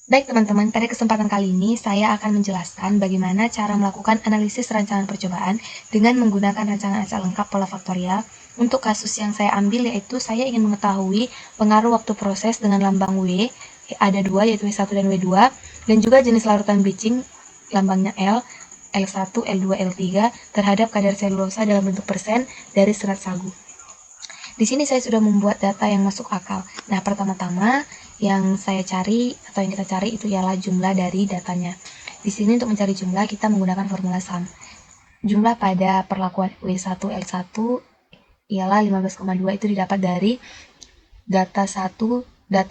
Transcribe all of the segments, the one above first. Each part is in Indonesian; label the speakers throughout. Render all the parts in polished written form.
Speaker 1: Baik teman-teman, pada kesempatan kali ini saya akan menjelaskan bagaimana cara melakukan analisis rancangan percobaan dengan menggunakan rancangan acak lengkap pola faktorial. Untuk kasus yang saya ambil yaitu saya ingin mengetahui pengaruh waktu proses dengan lambang W, ada dua yaitu W1 dan W2, dan juga jenis larutan bleaching lambangnya L, L1, L2, L3 terhadap kadar selulosa dalam bentuk persen dari serat sagu. Di sini saya sudah membuat data yang masuk akal. Nah, pertama-tama yang saya cari atau yang kita cari itu ialah jumlah dari datanya. Di sini untuk mencari jumlah kita menggunakan formula sum. Jumlah pada perlakuan W1 L1 ialah 15,2 itu didapat dari data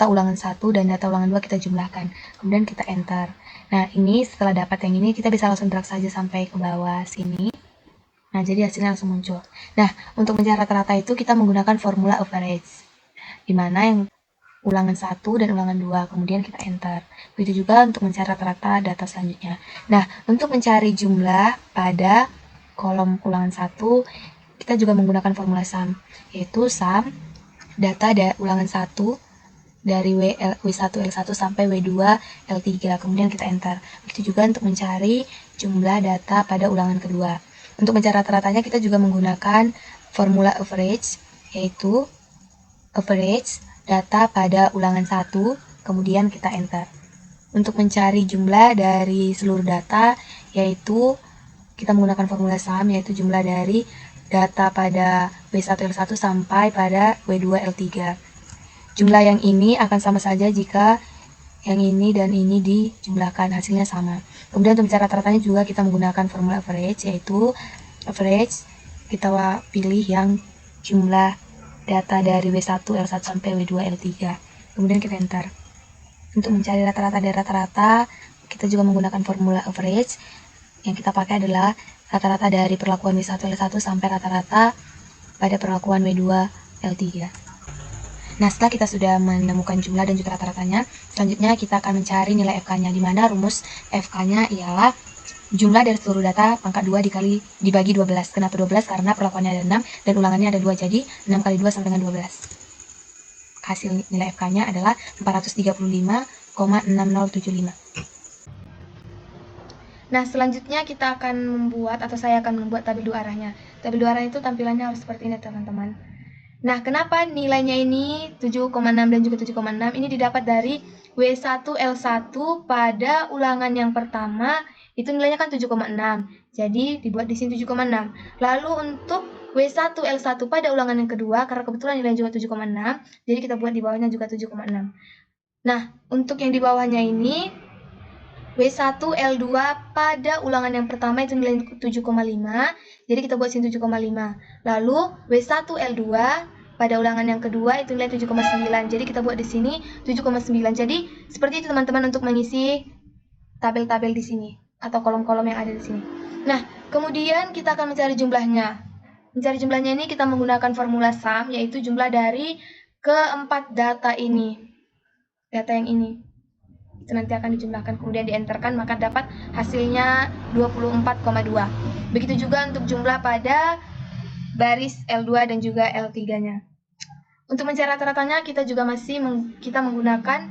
Speaker 1: ulangan 1 dan data ulangan 2 kita jumlahkan. Kemudian kita enter. Nah, ini setelah dapat yang ini kita bisa langsung drag saja sampai ke bawah sini. Nah, jadi hasilnya langsung muncul. Nah, untuk mencari rata-rata itu kita menggunakan formula average, di mana yang ulangan 1 dan ulangan 2, kemudian kita enter. Begitu juga untuk mencari rata-rata data selanjutnya. Nah, untuk mencari jumlah pada kolom ulangan 1, kita juga menggunakan formula sum, yaitu sum data ulangan 1 dari W1 L1 sampai W2 L3, kemudian kita enter. Begitu juga untuk mencari jumlah data pada ulangan kedua. Untuk mencari rata-ratanya kita juga menggunakan formula average, yaitu average data pada ulangan 1, kemudian kita enter. Untuk mencari jumlah dari seluruh data, yaitu kita menggunakan formula sum, yaitu jumlah dari data pada W1 L1 sampai pada W2 L3. Jumlah yang ini akan sama saja jika yang ini dan ini dijumlahkan, hasilnya sama. Kemudian untuk mencari rata-ratanya juga kita menggunakan formula average, yaitu average kita pilih yang jumlah data dari W1 L1 sampai W2 L3. Kemudian kita enter. Untuk mencari rata-rata dari rata-rata, kita juga menggunakan formula average. Yang kita pakai adalah rata-rata dari perlakuan W1 L1 sampai rata-rata pada perlakuan W2 L3. Nah, setelah kita sudah menemukan jumlah dan juga rata-ratanya, selanjutnya kita akan mencari nilai FK-nya, di mana rumus FK-nya ialah jumlah dari seluruh data pangkat 2 dibagi 12. Kenapa 12? Karena perlakuannya ada 6 dan ulangannya ada 2, jadi 6 kali 2 sama dengan 12. Hasil nilai FK-nya adalah 435,6075. Nah, selanjutnya kita akan membuat, atau saya akan membuat tabel dua arahnya. Tabel dua arah itu tampilannya harus seperti ini, teman-teman. Nah, kenapa nilainya ini 7,6 dan juga 7,6? Ini didapat dari W1 L1 pada ulangan yang pertama, itu nilainya kan 7,6. Jadi, dibuat di sini 7,6. Lalu untuk W1 L1 pada ulangan yang kedua, karena kebetulan nilainya juga 7,6, jadi kita buat di bawahnya juga 7,6. Nah, untuk yang di bawahnya ini, W1 L2 pada ulangan yang pertama itu nilai 7,5, jadi kita buat sini 7,5. Lalu W1 L2 pada ulangan yang kedua itu nilai 7,9, jadi kita buat di sini 7,9. Jadi seperti itu teman-teman untuk mengisi tabel-tabel di sini atau kolom-kolom yang ada di sini. Nah, kemudian kita akan mencari jumlahnya. Mencari jumlahnya ini kita menggunakan formula sum, yaitu jumlah dari keempat data ini. Data yang ini itu nanti akan dijumlahkan kemudian dienterkan, maka dapat hasilnya 24,2. Begitu juga untuk jumlah pada baris L2 dan juga L3-nya. Untuk mencari rata-ratanya kita juga masih kita menggunakan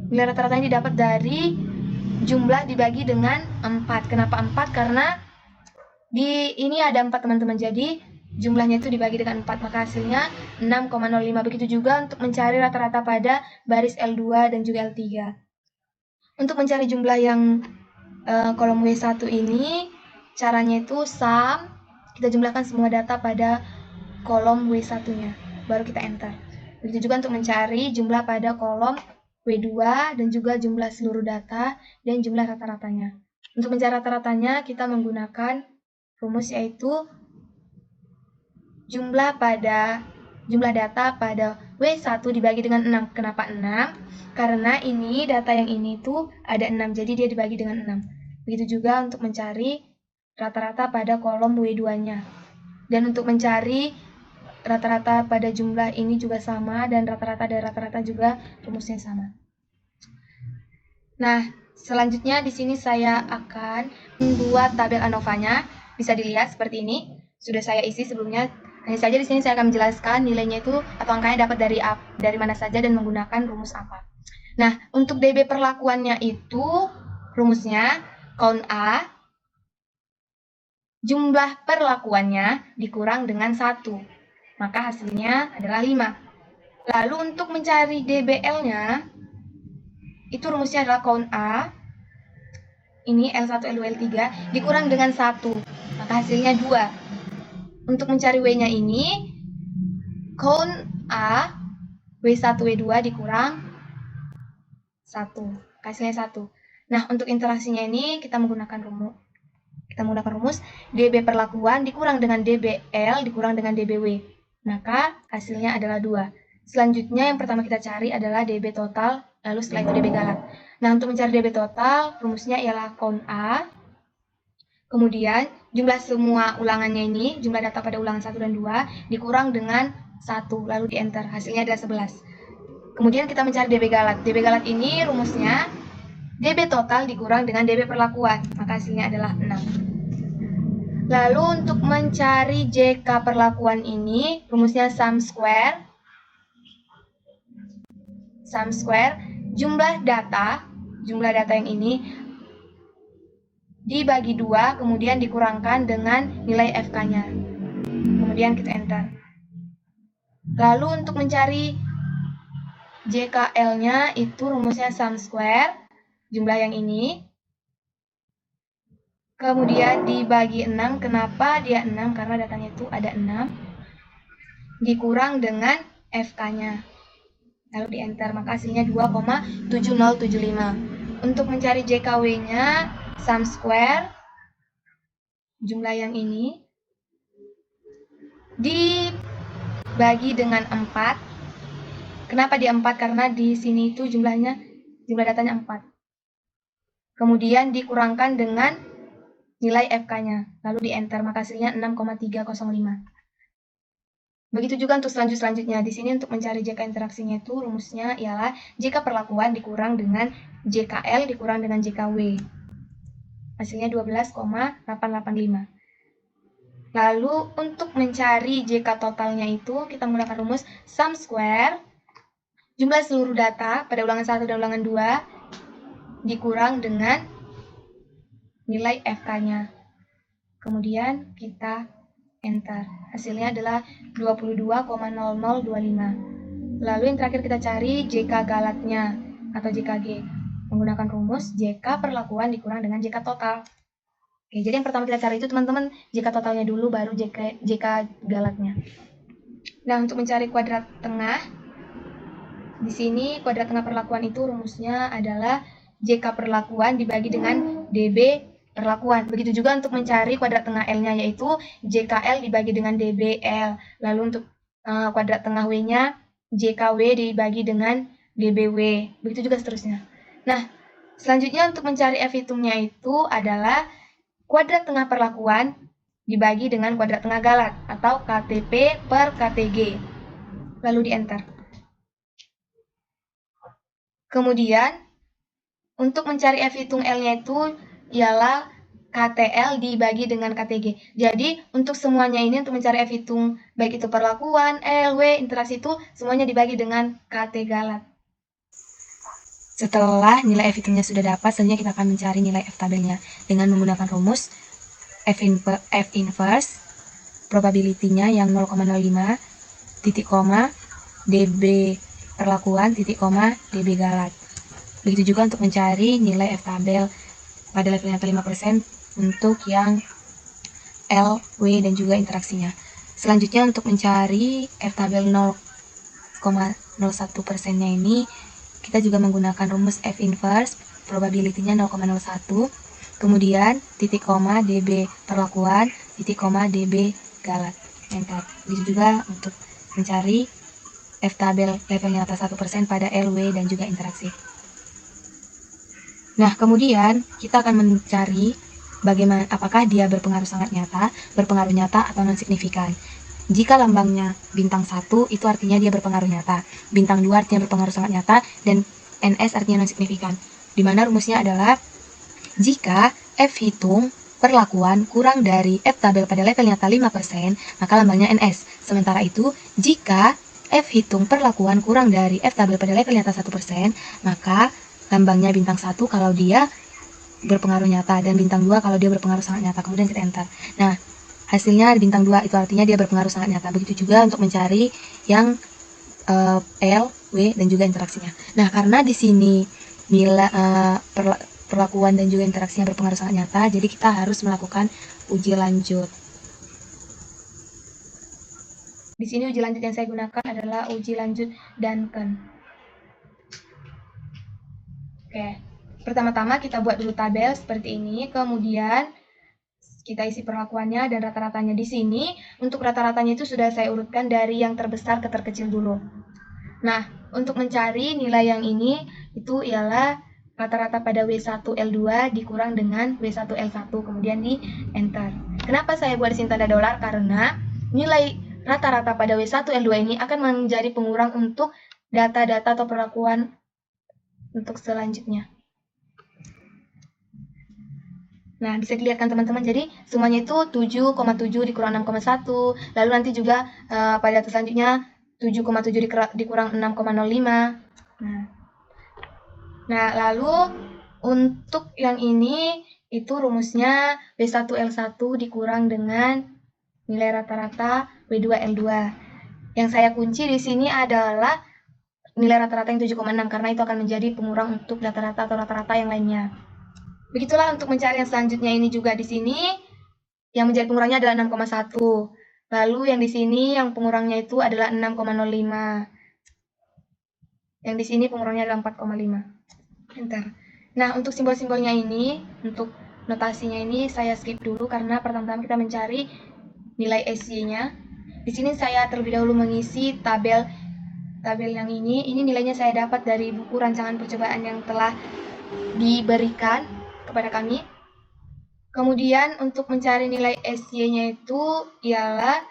Speaker 1: nilai rata-rata ini dapat dari jumlah dibagi dengan 4. Kenapa 4? Karena di ini ada 4 teman-teman, jadi jumlahnya itu dibagi dengan 4, maka hasilnya 6,05. Begitu juga untuk mencari rata-rata pada baris L2 dan juga L3. Untuk mencari jumlah yang kolom W1 ini, caranya itu sum, kita jumlahkan semua data pada kolom W1-nya, baru kita enter. Begitu juga untuk mencari jumlah pada kolom W2 dan juga jumlah seluruh data dan jumlah rata-ratanya. Untuk mencari rata-ratanya, kita menggunakan rumus yaitu jumlah data pada W1 dibagi dengan 6. Kenapa 6? Karena ini data yang ini tuh ada 6, jadi dia dibagi dengan 6. Begitu juga untuk mencari rata-rata pada kolom W2-nya. Dan untuk mencari rata-rata pada jumlah ini juga sama, dan rata-rata dari rata-rata juga rumusnya sama. Nah, selanjutnya di sini saya akan membuat tabel ANOVA-nya. Bisa dilihat seperti ini. Sudah saya isi sebelumnya. Hanya saja di sini saya akan menjelaskan nilainya itu atau angkanya dapat dari mana saja dan menggunakan rumus apa. Nah, untuk DB perlakuannya itu rumusnya count A jumlah perlakuannya dikurang dengan 1. Maka hasilnya adalah 5. Lalu untuk mencari DBL-nya, itu rumusnya adalah count A, ini L1, L2, L3, dikurang dengan 1. Maka hasilnya 2. Untuk mencari W-nya ini, count A, W1, W2 dikurang 1. Hasilnya 1. Nah, untuk interaksinya ini kita menggunakan rumus DB perlakuan dikurang dengan DBL dikurang dengan DBW. Maka hasilnya adalah 2. Selanjutnya yang pertama kita cari adalah DB total, lalu setelah itu DB galat. Nah, untuk mencari DB total, rumusnya ialah count A. Kemudian jumlah semua ulangannya ini, jumlah data pada ulangan 1 dan 2 dikurang dengan 1, lalu di enter. Hasilnya adalah 11. Kemudian kita mencari DB galat. DB galat ini rumusnya DB total dikurang dengan DB perlakuan, maka hasilnya adalah 6. Lalu untuk mencari JK perlakuan ini, rumusnya sum square, jumlah data yang ini dibagi 2, kemudian dikurangkan dengan nilai FK-nya. Kemudian kita enter. Lalu untuk mencari JKL-nya itu rumusnya sum square, jumlah yang ini, kemudian dibagi 6. Kenapa dia 6? Karena datanya itu ada 6. Dikurang dengan FK-nya. Lalu di enter, maka hasilnya 2,7075. Untuk mencari JKW-nya, sum square, jumlah yang ini, dibagi dengan 4. Kenapa di 4? Karena di sini itu jumlah datanya 4. Kemudian dikurangkan dengan nilai FK-nya. Lalu di enter, maka hasilnya 6,305. Begitu juga untuk selanjutnya. Di sini untuk mencari JK interaksinya itu rumusnya ialah JK perlakuan dikurang dengan JKL dikurang dengan JKW. Hasilnya 12,885. Lalu untuk mencari JK totalnya itu kita menggunakan rumus sum square, jumlah seluruh data pada ulangan 1 dan ulangan 2 dikurang dengan nilai FK-nya. Kemudian kita enter. Hasilnya adalah 22,0025. Lalu yang terakhir kita cari JK galatnya atau JKG. Menggunakan rumus JK perlakuan dikurang dengan JK total. Oke, jadi yang pertama kita cari itu teman-teman JK totalnya dulu, baru JK galatnya. Nah, untuk mencari kuadrat tengah, di sini kuadrat tengah perlakuan itu rumusnya adalah JK perlakuan dibagi dengan DB perlakuan. Begitu juga untuk mencari kuadrat tengah L-nya, yaitu JKL dibagi dengan DBL. Lalu untuk kuadrat tengah W-nya, JKW dibagi dengan DBW. Begitu juga seterusnya. Nah, selanjutnya untuk mencari F hitungnya itu adalah kuadrat tengah perlakuan dibagi dengan kuadrat tengah galat atau KTP per KTG. Lalu di enter. Kemudian untuk mencari F hitung L-nya itu ialah KTL dibagi dengan KTG. Jadi untuk semuanya ini untuk mencari F hitung baik itu perlakuan, L, W, interaksi itu semuanya dibagi dengan KT galat. Setelah nilai F hitungnya sudah dapat, selanjutnya kita akan mencari nilai F tabelnya dengan menggunakan rumus F inverse, probability-nya yang 0,05, titik koma, DB perlakuan, titik koma, DB galat. Begitu juga untuk mencari nilai F tabel pada level nyata 5% untuk yang L, W, dan juga interaksinya. Selanjutnya untuk mencari F tabel 0,01%-nya ini, kita juga menggunakan rumus F inverse, probability-nya 0,01, kemudian titik koma DB perlakuan, titik koma DB galat. Enter. Begitu juga untuk mencari F tabel level nyata 1% pada L, W, dan juga interaksi. Nah, kemudian kita akan mencari bagaimana apakah dia berpengaruh sangat nyata, berpengaruh nyata, atau non-signifikan. Jika lambangnya bintang 1, itu artinya dia berpengaruh nyata. Bintang 2 artinya berpengaruh sangat nyata, dan NS artinya non-signifikan. Di mana rumusnya adalah jika F hitung perlakuan kurang dari F tabel pada level nyata 5%, maka lambangnya NS. Sementara itu, jika F hitung perlakuan kurang dari F tabel pada level nyata 1%, maka lambangnya bintang 1 kalau dia berpengaruh nyata dan bintang 2 kalau dia berpengaruh sangat nyata. Kemudian kita enter. Nah, hasilnya bintang 2 itu artinya dia berpengaruh sangat nyata. Begitu juga untuk mencari yang L, W, dan juga interaksinya. Nah, karena di sini nilai perlakuan dan juga interaksinya berpengaruh sangat nyata, jadi kita harus melakukan uji lanjut. Di sini uji lanjut yang saya gunakan adalah uji lanjut Duncan. Oke, pertama-tama kita buat dulu tabel seperti ini, kemudian kita isi perlakuannya dan rata-ratanya di sini. Untuk rata-ratanya itu sudah saya urutkan dari yang terbesar ke terkecil dulu. Nah, untuk mencari nilai yang ini itu ialah rata-rata pada W1L2 dikurang dengan W1L1, kemudian di enter. Kenapa saya buat di sini tanda dolar? Karena nilai rata-rata pada W1L2 ini akan menjadi pengurang untuk data-data atau perlakuan untuk selanjutnya. Nah, bisa dilihat kan teman-teman, jadi semuanya itu 7,7 dikurang 6,1, lalu nanti juga pada data selanjutnya 7,7 dikurang 6,05. Nah, lalu untuk yang ini itu rumusnya W1L1 dikurang dengan nilai rata-rata W2L2. Yang saya kunci di sini adalah nilai rata-rata yang 7,6 karena itu akan menjadi pengurang untuk rata-rata atau rata-rata yang lainnya. Begitulah untuk mencari yang selanjutnya ini juga di sini yang menjadi pengurangnya adalah 6,1. Lalu yang di sini yang pengurangnya itu adalah 6,05. Yang di sini pengurangnya adalah 4,5. Enter. Nah, untuk simbol-simbolnya ini, untuk notasinya ini saya skip dulu karena pertama-tama kita mencari nilai SY-nya. Di sini saya terlebih dahulu mengisi tabel yang ini. Ini nilainya saya dapat dari buku rancangan percobaan yang telah diberikan kepada kami. Kemudian untuk mencari nilai SY-nya itu ialah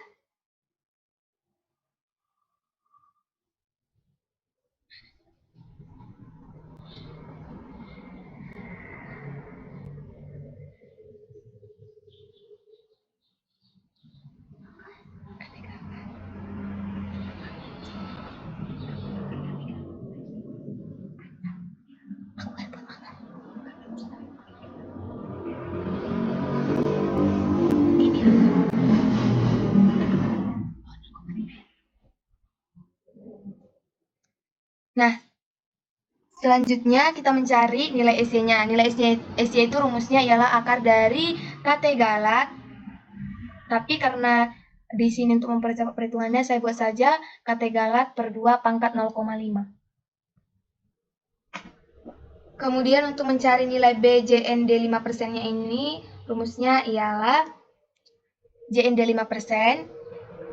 Speaker 1: Nah, selanjutnya kita mencari nilai SY-nya. Nilai SY itu rumusnya ialah akar dari KT Galat. Tapi karena di sini untuk mempercepat perhitungannya saya buat saja KT Galat per 2 pangkat 0,5. Kemudian untuk mencari nilai BJND 5%-nya ini rumusnya ialah JND 5%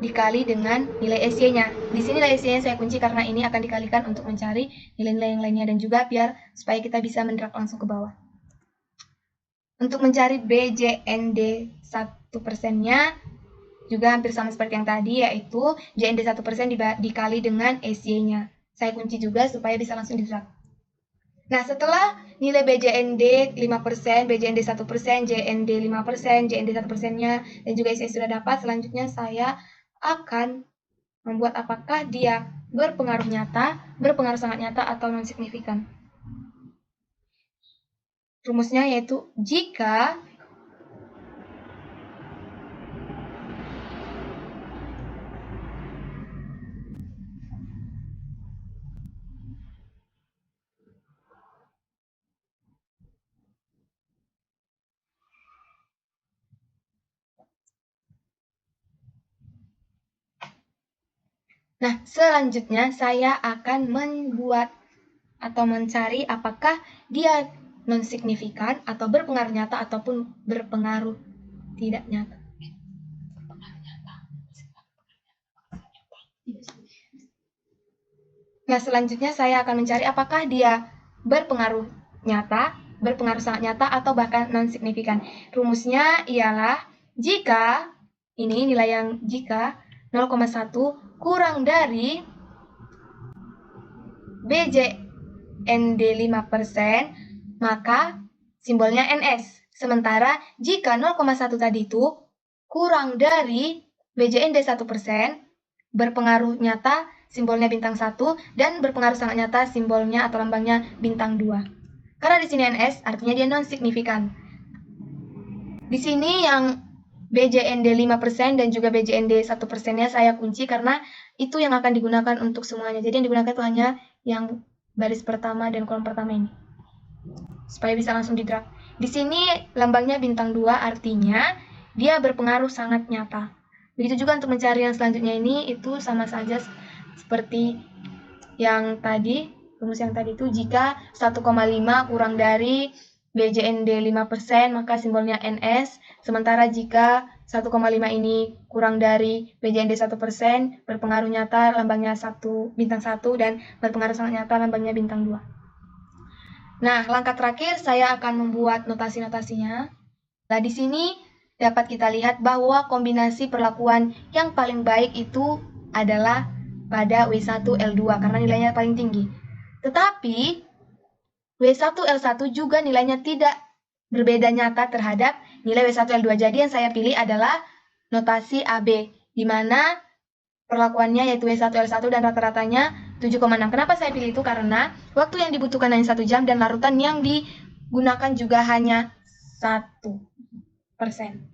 Speaker 1: dikali dengan nilai SY-nya. Di sini nilai SY-nya saya kunci karena ini akan dikalikan untuk mencari nilai-nilai yang lainnya dan juga biar supaya kita bisa mendrag langsung ke bawah. Untuk mencari BJND 1%-nya juga hampir sama seperti yang tadi, yaitu JND 1% dikali dengan SY-nya. Saya kunci juga supaya bisa langsung didrag. Nah, setelah nilai BJND 5%, BJND 1%, JND 5%, JND 1%-nya, dan juga SY sudah dapat, selanjutnya saya akan membuat apakah dia berpengaruh nyata, berpengaruh sangat nyata, atau non-signifikan. Rumusnya yaitu jika Nah, selanjutnya saya akan membuat atau mencari apakah dia non-signifikan atau berpengaruh nyata ataupun berpengaruh tidak nyata. Nah, selanjutnya saya akan mencari apakah dia berpengaruh nyata, berpengaruh sangat nyata, atau bahkan non-signifikan. Rumusnya ialah jika, ini nilai yang jika 0,1 kurang dari BJND 5%, maka simbolnya NS. Sementara jika 0,1 tadi itu kurang dari BJND 1%, berpengaruh nyata, simbolnya bintang 1, dan berpengaruh sangat nyata simbolnya atau lambangnya bintang 2. Karena di sini NS artinya dia non-signifikan. Di sini yang BJND 5% dan juga BJND 1%-nya saya kunci karena itu yang akan digunakan untuk semuanya. Jadi yang digunakan itu hanya yang baris pertama dan kolom pertama ini. Supaya bisa langsung di-drag. Di sini lambangnya bintang 2 artinya dia berpengaruh sangat nyata. Begitu juga untuk mencari yang selanjutnya ini, itu sama saja seperti yang tadi, rumus yang tadi itu, jika 1,5 kurang dari BJND 5%, maka simbolnya NS. Sementara jika 1,5 ini kurang dari BJND 1%, berpengaruh nyata lambangnya bintang 1, dan berpengaruh sangat nyata lambangnya bintang 2. Nah, langkah terakhir saya akan membuat notasi-notasinya. Nah, di sini dapat kita lihat bahwa kombinasi perlakuan yang paling baik itu adalah pada W1L2 karena nilainya paling tinggi. Tetapi W1L1 juga nilainya tidak berbeda nyata terhadap nilai W1L2. Jadi yang saya pilih adalah notasi AB, di mana perlakuannya yaitu W1L1 dan rata-ratanya 7,6. Kenapa saya pilih itu? Karena waktu yang dibutuhkan hanya 1 jam dan larutan yang digunakan juga hanya 1%.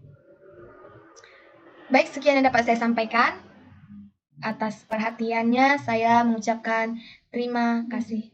Speaker 1: Baik, sekian yang dapat saya sampaikan. Atas perhatiannya, saya mengucapkan terima kasih.